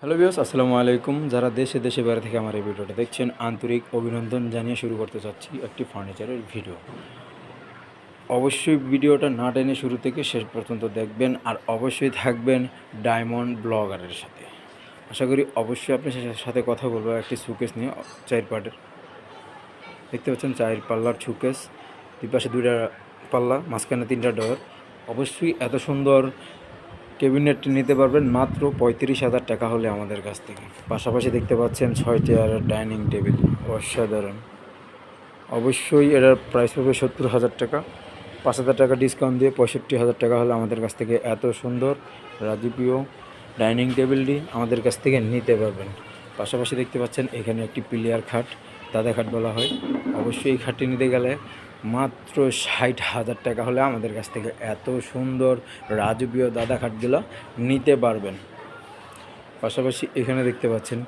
Hello viewers, আসসালামু আলাইকুম। যারা দেশে দেশে বাইরে থেকে আমার এই ভিডিওটা দেখছেন, আন্তরিক অভিনন্দন জানিয়ে শুরু করতে চাচ্ছি একটি ফার্নিচারের ভিডিও। অবশ্যই ভিডিওটা না টেনে শুরু থেকে শেষ পর্যন্ত দেখবেন, আর অবশ্যই থাকবেন ডায়মন্ড ব্লগারের সাথে। আশা করি অবশ্যই আপনার সাথে কথা বলবো একটি শোকেস নিয়ে। 4 পার্টের দেখতে পাচ্ছেন, 4 পাল্লার শোকেস, দুই পাশে 2টা পাল্লা, মাঝখানে 3টা ডোর। অবশ্যই এত সুন্দর ক্যাবিনেট নিতে পারবেন মাত্র 35,000 টাকা হলে আমাদের কাছ থেকে। পাশাপাশি দেখতে পাচ্ছেন 6 চেয়ারের ডাইনিং টেবিল, অসাধারণ। অবশ্যই এটার প্রাইস হবে 70,000 টাকা। 5,000 টাকা ডিসকাউন্ট দিয়ে 65,000 টাকা হলে আমাদের কাছ থেকে এত সুন্দর রাজকীয় ডাইনিং টেবিলটি আমাদের কাছ থেকে নিতে পারবেন। পাশাপাশি দেখতে পাচ্ছেন এখানে একটি পিলিয়ার খাট, দাদা খাট বলা হয়। অবশ্যই এই খাটটি নিতে গেলে মাত্র 60,000 টাকা হলে আমাদের কাছ থেকে এত সুন্দর রাজকীয় দাদা খাটগুলো নিতে পারবেন। পাশাপাশি এখানে দেখতে পাচ্ছেন